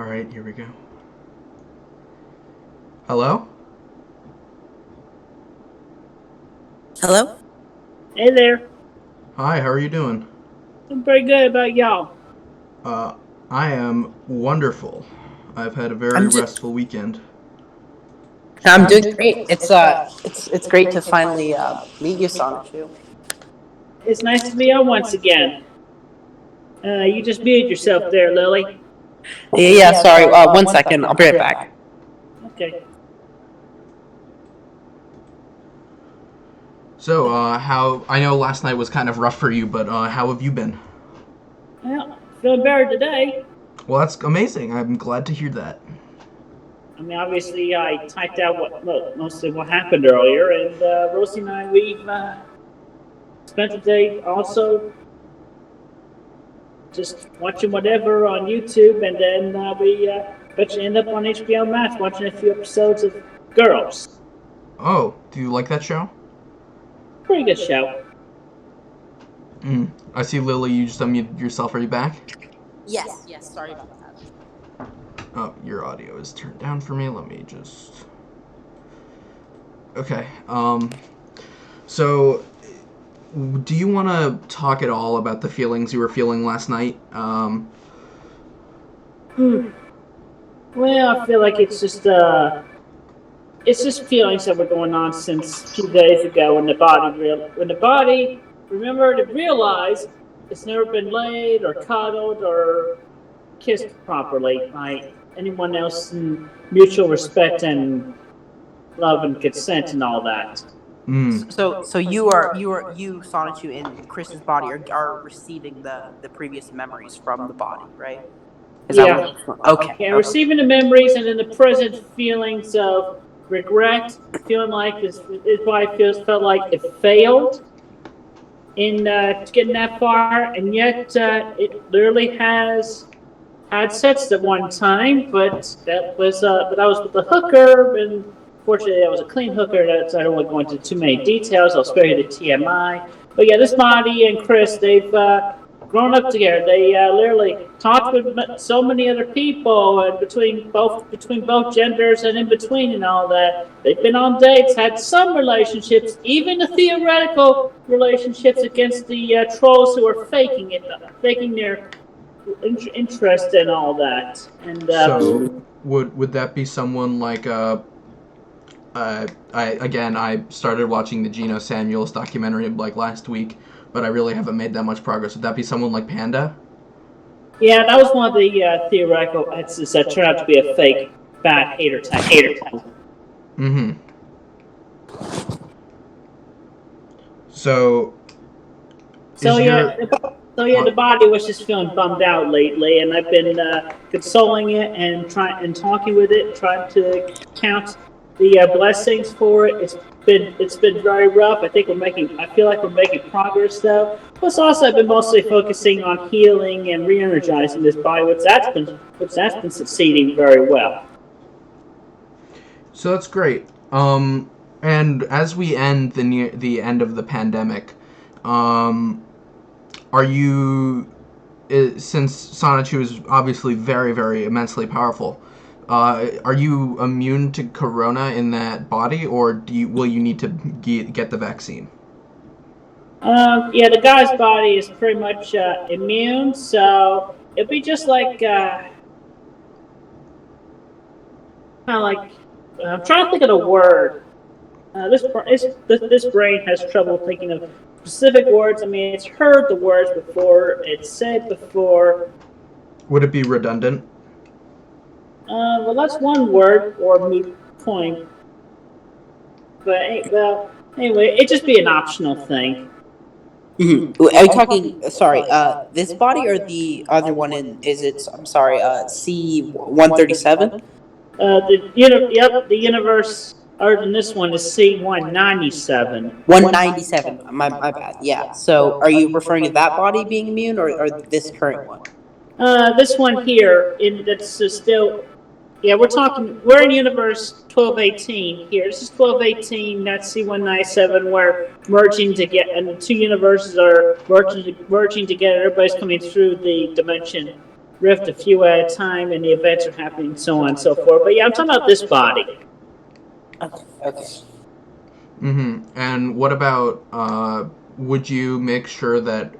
Alright, here we go. Hello? Hello? Hey there. Hi, how are you doing? I'm pretty good about y'all. I am wonderful. I've had a very I'm do- restful weekend. I'm doing great. It's great to finally meet you, Sonichu. It's nice to be on once again. You just muted yourself there, Lily. Yeah, sorry. 1 second. I'll be right back. Okay. So, how... I know last night was kind of rough for you, but how have you been? Well, feeling better today. Well, that's amazing. I'm glad to hear that. I mean, obviously, I typed out mostly what happened earlier, and Rosie and I, we've spent the day also just watching whatever on YouTube, and then we eventually end up on HBO Max watching a few episodes of Girls. Oh, do you like that show? Pretty good show. I see, Lily, you just unmuted yourself. Are you back? Yes. Sorry about that. Oh, your audio is turned down for me. Let me just... Okay, so... Do you want to talk at all about the feelings you were feeling last night? Well, I feel like it's just feelings that were going on since a few days ago when the body remembered and realized it's never been laid or cuddled or kissed properly by anyone else in mutual respect and love and consent and all that. So you Sonichu, in Chris's body are receiving the previous memories from the body, right? Is that Yeah. what? Okay. Yeah, receiving the memories and in the present feelings of regret, feeling like his body felt like it failed in getting that far, and yet it literally has had sex at one time, but that was with a hooker, and fortunately that was a clean hooker. That's, I don't want to go into too many details. I'll spare you the TMI. But yeah, this body and Chris, they've grown up together. They literally talked with so many other people, and between both genders and in between and all that. They've been on dates, had some relationships, even the theoretical relationships against the trolls who are faking their interest in all that. And So, would that be someone like I started watching the Geno Samuels documentary like last week, but I really haven't made that much progress. Would that be someone like Panda? yeah, that was one of the theoretical answers that turned out to be a fake bad hater tag. Mm-hmm. So, So is yeah, your the body was just feeling bummed out lately, and I've been consoling it and talking with it, trying to count the blessings for it. It's been very rough. I feel like we're making progress though. Plus, also I've been mostly focusing on healing and re-energizing this body, which that's been succeeding very well. So that's great. And as we end the end of the pandemic, are you since Sonichu is obviously very, very immensely powerful, are you immune to corona in that body, or will you need to get the vaccine? Yeah, the guy's body is pretty much immune, so it'd be just like kind of like I'm trying to think of the word. This brain has trouble thinking of specific words. I mean, it's heard the words before, it's said before. Would it be redundant? Well, that's one word or moot point. But well, anyway, it'd just be an optional thing. Mm-hmm. Are you talking? Sorry, this body or the other one? Is it? I'm sorry. C-137. The universe. Other than this one is C-197. 197. My bad. Yeah. So, are you referring to that body being immune, or this current one? This one here, that's still. Yeah, we're in universe 1218 here. This is 1218, that's C-197, where and the two universes are merging together. Everybody's coming through the dimension rift a few at a time, and the events are happening, so on and so forth. But yeah, I'm talking about this body. Okay. And what about? Would you make sure that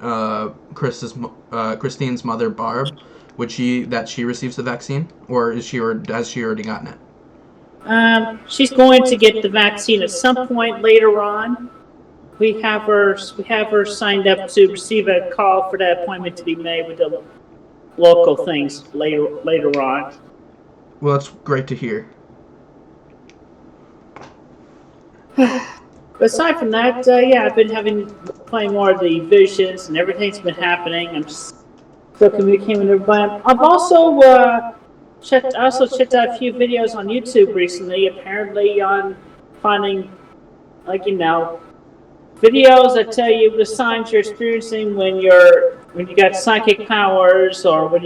Christine's mother, Barb, she receives the vaccine, or has she already gotten it? She's going to get the vaccine at some point later on. We have her signed up to receive a call for that appointment to be made with the local things later on. Well, that's great to hear. Aside from that, yeah, I've been playing more of the visions, and everything's been happening. I'm just still communicating with everybody. I've also checked out a few videos on YouTube recently, apparently on finding, videos that tell you the signs you're experiencing when you got psychic powers, or when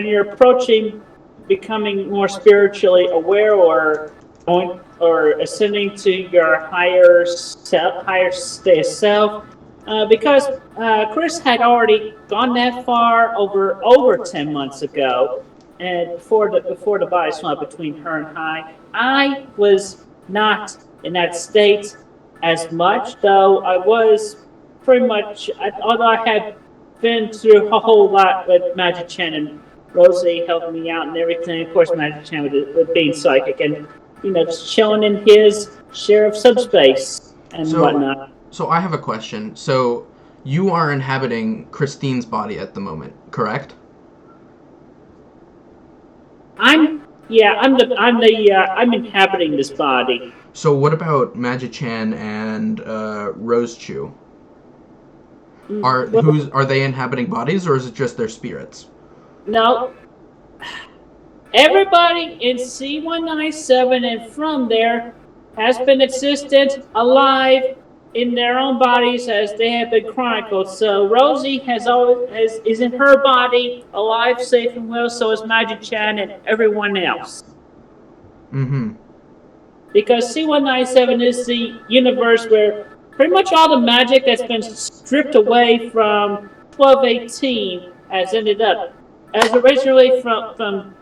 you're approaching becoming more spiritually aware, or ascending to your higher state of self. Because Chris had already gone that far over 10 months ago, and before the body swap between her and I was not in that state as much, though I was pretty much, although I had been through a whole lot with Magic Chan and Rosie helping me out and everything. Of course, Magic Chan with being psychic and, just chilling in his share of subspace and whatnot. So I have a question. So you are inhabiting Christine's body at the moment, correct? I'm inhabiting this body. So what about Magic Chan and Rose Chu? Are they inhabiting bodies, or is it just their spirits? No. Everybody in C197 and from there has been existent, alive, in their own bodies as they have been chronicled. So Rosie is in her body, alive, safe, and well. So is Magic Chan and everyone else. Because C197 is the universe where pretty much all the magic that's been stripped away from 1218 has ended up. As originally from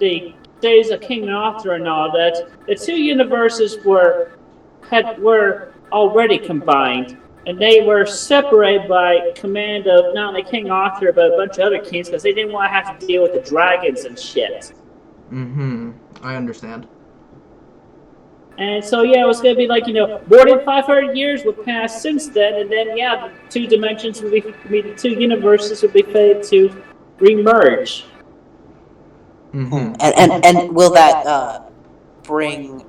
the days of King Arthur and all that, the two universes were already combined, and they were separated by command of not only King Arthur but a bunch of other kings, because they didn't want to have to deal with the dragons and shit. I understand. And so yeah, it was going to be more than 500 years would pass since then, and then yeah, the two dimensions would be the two universes would be fated to remerge. And will that bring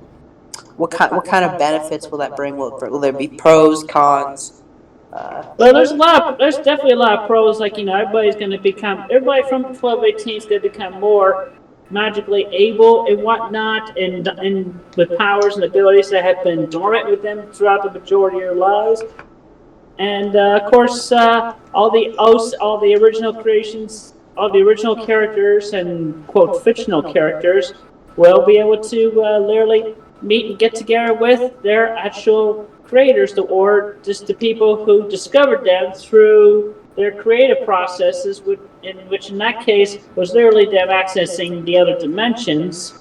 what kind of benefits will that bring? Will there be pros, cons? Well, there's definitely a lot of pros. Everybody from 1218 is going to become more magically able and whatnot, and with powers and abilities that have been dormant with them throughout the majority of their lives. And of course, all the original creations, all the original characters and quote fictional characters will be able to literally meet and get together with their actual creators, or just the people who discovered them through their creative processes, which in that case was literally them accessing the other dimensions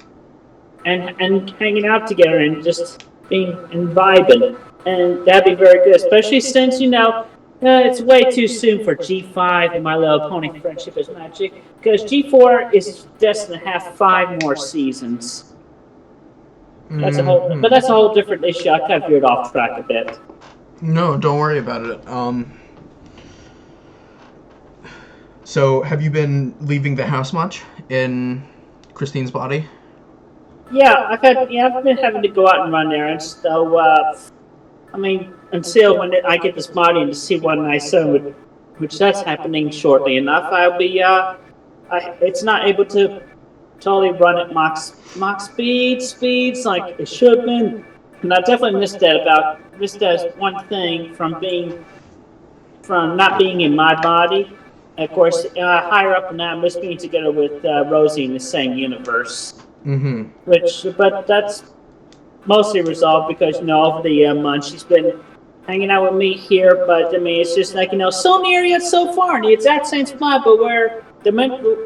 and hanging out together and just being and vibing. And that'd be very good, especially since it's way too soon for G5 and My Little Pony Friendship is Magic, because G4 is destined to have 5 more seasons. That's a whole different issue. I kind of veered off track a bit. No, don't worry about it. So, have you been leaving the house much in Christine's body? Yeah, I've been having to go out and run errands. So, until when I get this body into C197, which that's happening shortly enough, I'll be it's not able to totally run at max speeds like it should have been. And I definitely missed that one thing from not being in my body. And of course, higher up than that, I miss being together with Rosie in the same universe. But that's mostly resolved because over the months she's been hanging out with me here, but I mean, it's just like, so near yet so far in the exact same spot, but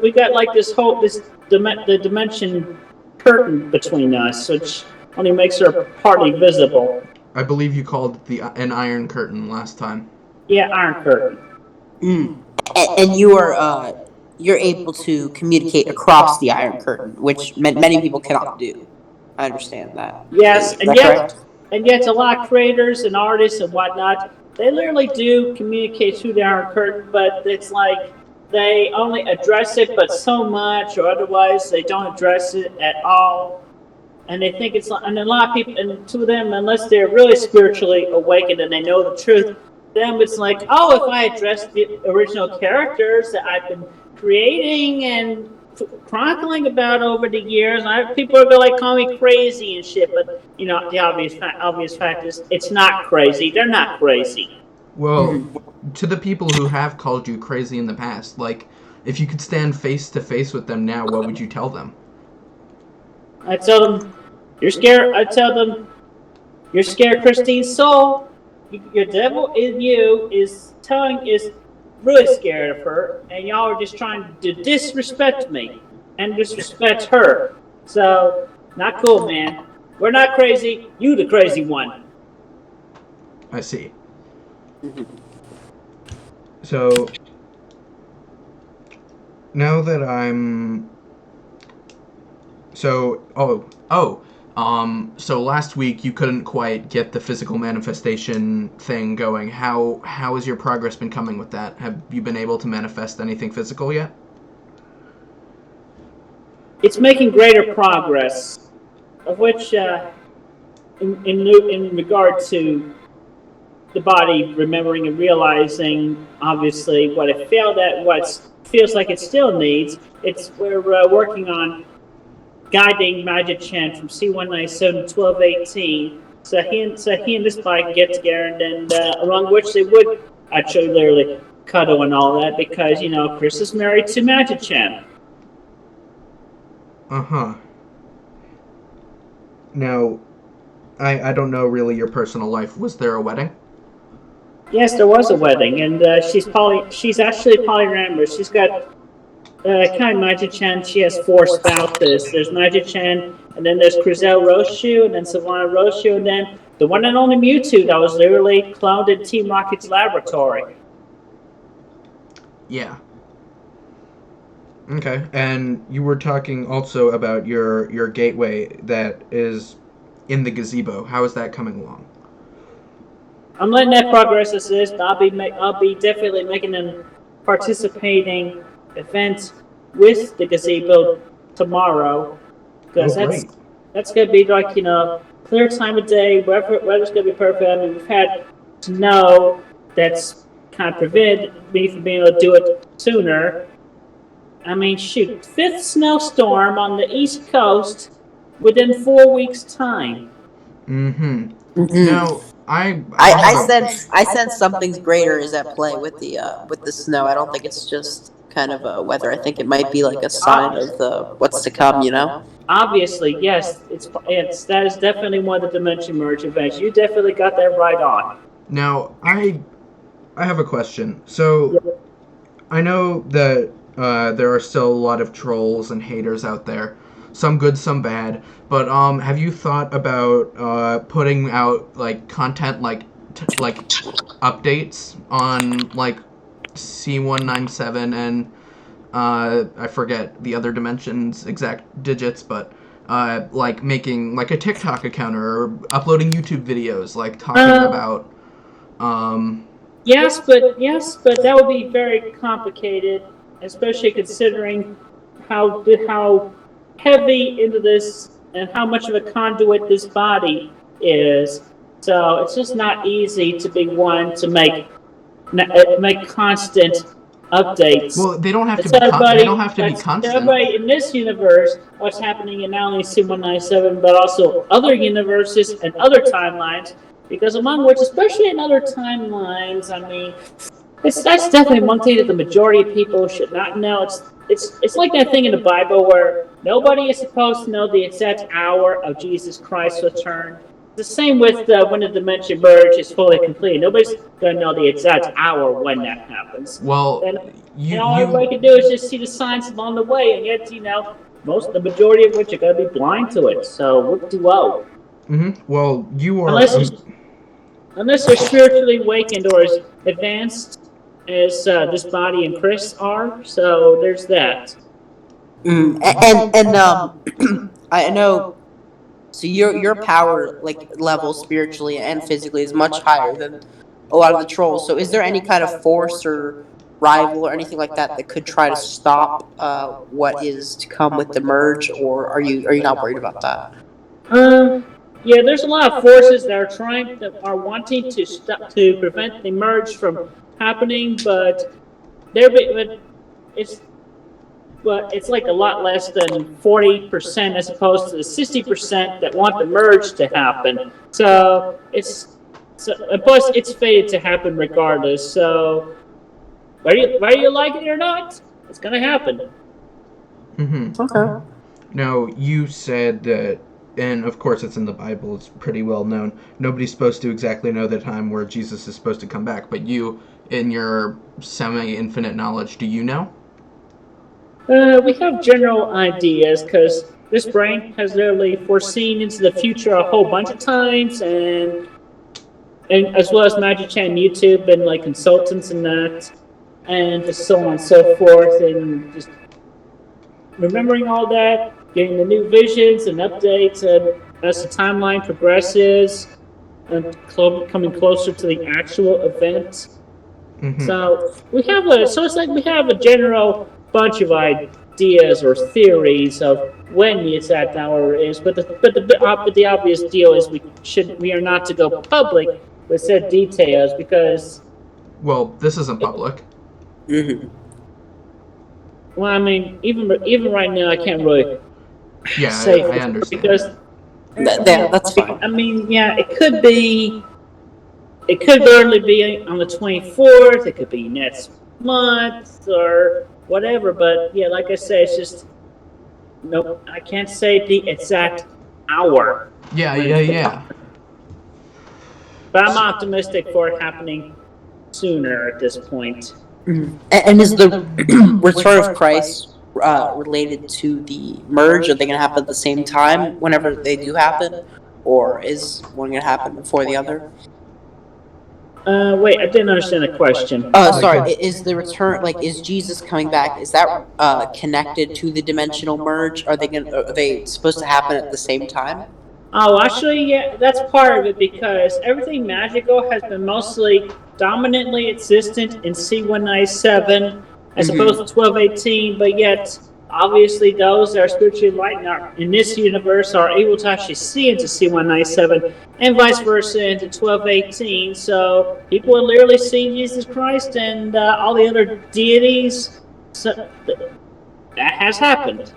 we got like the dimension curtain between us, which only makes her partly visible. I believe you called it an iron curtain last time. Yeah, iron curtain. And you are you're able to communicate across the Iron Curtain, which many people cannot do. I understand that. Yes, Is that correct? and yet a lot of creators and artists and whatnot, they literally do communicate through the Iron Curtain, but it's like they only address it, but so much, or otherwise they don't address it at all. And they think and a lot of people, and to them, unless they're really spiritually awakened and they know the truth, them it's like, oh, if I address the original characters that I've been creating and chronicling about over the years, people are gonna call me crazy and shit. But the obvious fact is, it's not crazy. They're not crazy. Well, to the people who have called you crazy in the past, like, if you could stand face to face with them now, what would you tell them? I tell them, you're scared. I tell them, you're scared, Christine's soul. Your devil in you is really scared of her, and y'all are just trying to disrespect me and disrespect her. So, not cool, man. We're not crazy. You the crazy one. I see. So, now that I'm... So last week you couldn't quite get the physical manifestation thing going. How has your progress been coming with that? Have you been able to manifest anything physical yet? It's making greater progress, of which, in regard to the body remembering and realizing, obviously, what it failed at, what feels like it still needs. We're working on guiding Magic Chan from C197 to 1218. So he and this bike get together, and along which they would actually literally cuddle and all that, because Chris is married to Magic Chan. Uh-huh. Now, I don't know really your personal life. Was there a wedding? Yes, there was a wedding, and she's actually polyamorous. She's got kind of Magic Chan. She has 4 spouses. There's Magic Chan, and then there's Crizel Roshu, and then Savannah Roshu, and then the one and only Mewtwo that was literally cloned in Team Rocket's laboratory. Yeah. Okay, and you were talking also about your gateway that is in the gazebo. How is that coming along? I'm letting that progress as is. I'll be definitely making a participating event with the gazebo tomorrow, because that's gonna be like clear time of day. Weather's gonna be perfect. I mean, we've had snow that's kind of prevented me from being able to do it sooner. I mean, shoot, 5th snowstorm on the East Coast within 4 weeks' time. Mm-hmm. No, I sense something greater is at play with the snow. I don't think it's just kind of weather. I think it might be like a sign of what's to come. Obviously, yes, that is definitely one of the Dimension Merge events. You definitely got that right on. Now, I have a question. So, I know that there are still a lot of trolls and haters out there. Some good, some bad. But have you thought about putting out content like updates on C197 and I forget the other dimensions exact digits, but making a TikTok account or uploading YouTube videos talking about Yes, but that would be very complicated, especially considering how heavy into this and how much of a conduit this body is. So it's just not easy to be one to make constant updates. Well, they don't have to be constant. Everybody in this universe, what's happening in not only C197 but also other universes and other timelines. Because among which, especially in other timelines, I mean, that's definitely one thing that the majority of people should not know. It's like that thing in the Bible where nobody is supposed to know the exact hour of Jesus Christ's return. the same with when the dimension merge is fully complete. Nobody's gonna know the exact hour when that happens. Well, And all everybody can do is just see the signs along the way, and yet the majority of which are gonna be blind to it. So what do oh? Well, you are. Unless they're spiritually awakened or as advanced as this body and Chris are. So there's that. I know. So your power level spiritually and physically is much higher than a lot of the trolls. So is there any kind of force or rival or anything like that that could try to stop what is to come with the merge, or are you not worried about that? Yeah, there's a lot of forces that are wanting to prevent the merge from happening, but it's it's like a lot less than 40% as opposed to the 60% that want the merge to happen. So plus it's fated to happen regardless. So whether you like it or not, it's gonna happen. Okay. Now, you said that, and of course it's in the Bible, it's pretty well known, nobody's supposed to exactly know the time where Jesus is supposed to come back, but you, in your semi-infinite knowledge, do you know? We have general ideas because this brain has literally foreseen into the future a whole bunch of times, and as well as Magic Chan YouTube and like consultants and that, and just so on and so forth, and just remembering all that, getting the new visions and updates, and as the timeline progresses, and coming closer to the actual event. So it's like we have a general bunch of ideas or theories of when the exact hour is, but the obvious deal is we are not to go public with said details because. Well, this isn't public. Well, I mean, even right now, I can't really say I understand because that's fine. I mean, yeah, it could be. It could literally be on the 24th. It could be next month or whatever. But yeah, like I say, it's just nope. I can't say the exact hour. Yeah. But I'm optimistic for it happening sooner at this point. And is the return of Christ related to the merge? Are they going to happen at the same time whenever they do happen, or is one going to happen before the other? Wait, I didn't understand the question. Sorry. Is the return is Jesus coming back? Is that connected to the dimensional merge? Are they supposed to happen at the same time? Oh, actually, yeah, that's part of it because everything magical has been mostly dominantly existent in C197 as opposed to 1218, but yet obviously those that are spiritually enlightened in this universe are able to actually see into C197 and vice versa into 1218. So people will literally see Jesus Christ and all the other deities. So that has happened.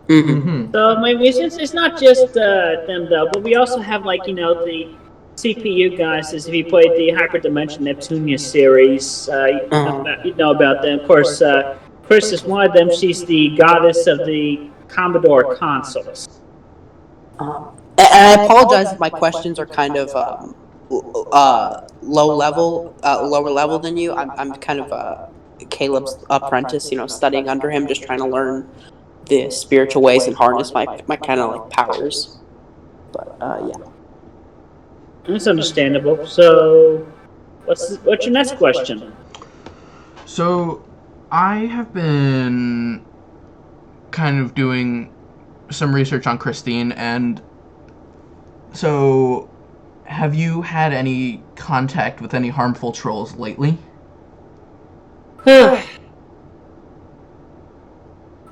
So maybe it's not just them though, but we also have the CPU guys. As if you played the Hyperdimension Neptunia series, you know about them. Of course, Chris is one of them. She's the goddess of the Commodore consoles. And I apologize if my questions are kind of lower level than you. I'm kind of Caleb's apprentice, studying under him, just trying to learn the spiritual ways and harness my kind of powers. But yeah, that's understandable. So, what's your next question? So, I have been kind of doing some research on Christine, and so have you had any contact with any harmful trolls lately?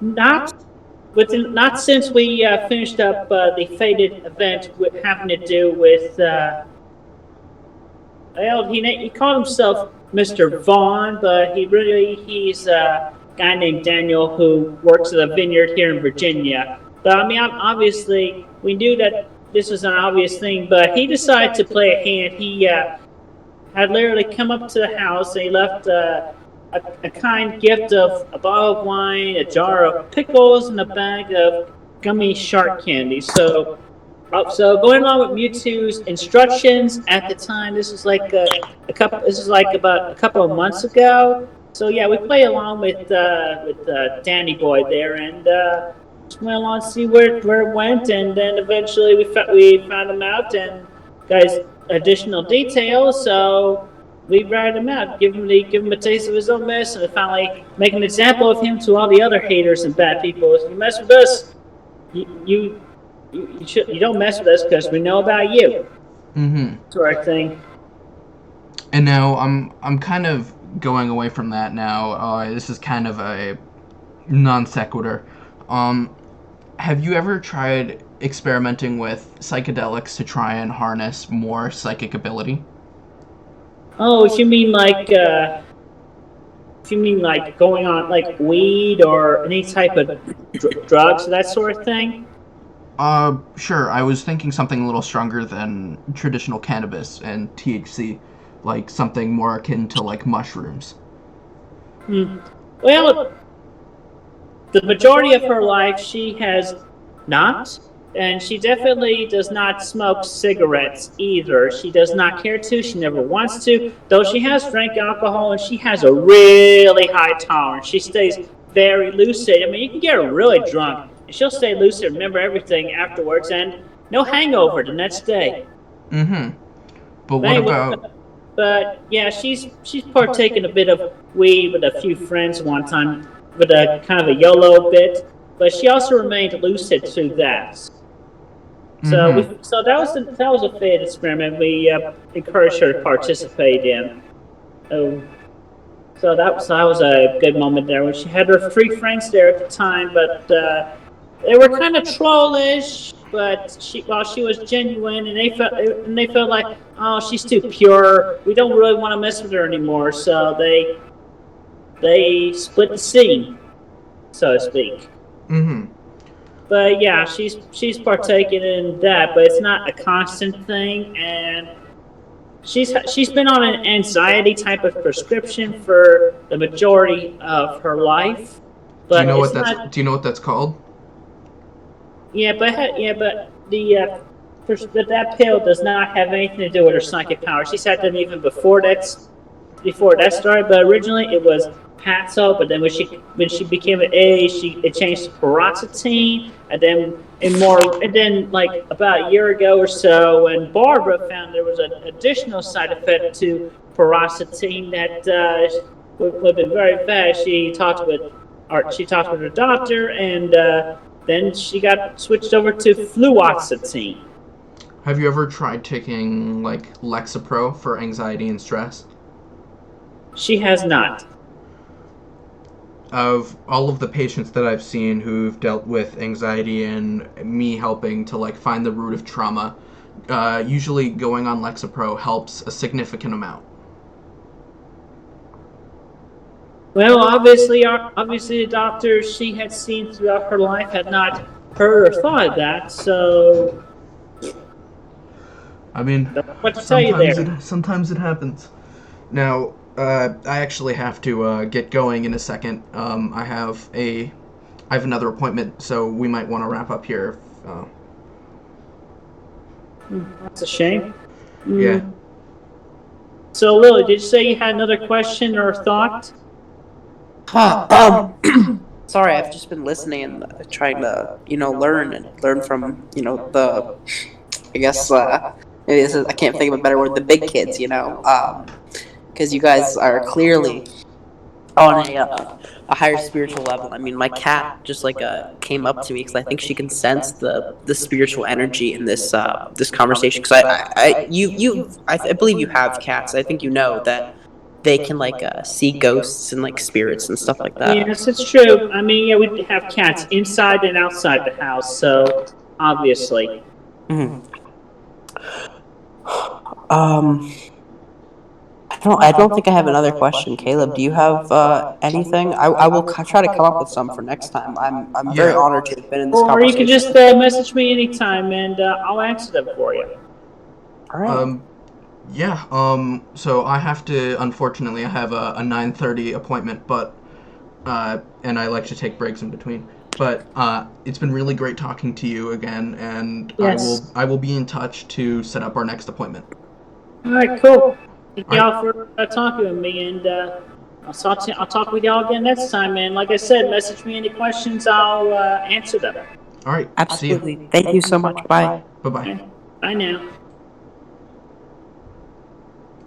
Not since we finished up the fated event having to do with. He called himself Mr. Vaughn, but he's a guy named Daniel who works at a vineyard here in Virginia. But I mean, obviously, we knew that this was an obvious thing, but he decided to play a hand. He had literally come up to the house and he left a kind gift of a bottle of wine, a jar of pickles, and a bag of gummy shark candy. So So going along with Mewtwo's instructions at the time, this is like a couple. This is like about a couple of months ago. So yeah, we play along with Danny Boy there, and just went along to see where it went, and then eventually we found him out and guys additional details. So we ratted him out, give him a taste of his own medicine, and finally make an example of him to all the other haters and bad people. If you mess with us, you don't mess with us because we know about you. Mm-hmm. Sort of thing. And now I'm kind of going away from that now. This is kind of a non sequitur. Have you ever tried experimenting with psychedelics to try and harness more psychic ability? Oh, if you mean like going on like weed or any type of drugs, that sort of thing. Sure. I was thinking something a little stronger than traditional cannabis and THC, like something more akin to like mushrooms. Well, the majority of her life she has not, and she definitely does not smoke cigarettes either. She does not care to. She never wants to. Though she has drank alcohol and she has a really high tolerance. She stays very lucid. I mean, you can get her really drunk and she'll stay lucid, remember everything afterwards, and no hangover the next day. Mm-hmm. But what Anyway, about? but yeah, she's partaken a bit of weed with a few friends one time with a kind of a YOLO bit, but she also remained lucid through that. Mm-hmm. So that was a failed experiment. We encouraged her to participate in. Um, that was a good moment there when she had her three friends there at the time, but they were kind of trollish. But while she was genuine, and they felt like, oh, she's too pure. We don't really want to mess with her anymore. So they split the scene, so to speak. Mm-hmm. But yeah, she's partaking in that, but it's not a constant thing, and she's been on an anxiety type of prescription for the majority of her life. But it's not. Do you know what that's called? But that pill does not have anything to do with her psychic power. She's had them even before that started. But originally it was Paxil, but then when she became an A, it changed to paroxetine, and then like about a year ago or so, when Barbara found there was an additional side effect to paroxetine that would have been very bad. She talked with her doctor, and then she got switched over to fluoxetine. Have you ever tried taking like Lexapro for anxiety and stress? She has not. Of all of the patients that I've seen who've dealt with anxiety and me helping to like find the root of trauma, usually going on Lexapro helps a significant amount. Well, obviously the doctors she had seen throughout her life had not heard or thought of that. So, I mean, what to tell you there? sometimes it happens. Now, I actually have to get going in a second. I have another appointment, so we might want to wrap up here. That's a shame. Yeah. So, Lily, did you say you had another question or thought? Sorry, I've just been listening and trying to, learn from, I guess, maybe this is, I can't think of a better word, the big kids, because you guys are clearly on a higher spiritual level. I mean, my cat just came up to me because I think she can sense the spiritual energy in this this conversation. Because I believe you have cats. I think you know that they can see ghosts and spirits and stuff like that. Yes, it's true. I mean, yeah, we have cats inside and outside the house, so obviously. Mm-hmm. I don't think I have another question. Caleb, do you have anything? I will try to come up with some for next time. I'm very honored to have been in this conversation. Or you can just message me anytime, and I'll answer them for you. All right. Yeah. So I have to. Unfortunately, I have a 9:30 appointment, but and I like to take breaks in between. But it's been really great talking to you again, and Yes. I will be in touch to set up our next appointment. All right, cool. Thank All y'all right. for talking with me, and I'll talk with y'all again next time. And like I said, message me any questions. I'll answer them. All right. See you. Absolutely. Thank you so much. Bye. Bye bye. Bye now.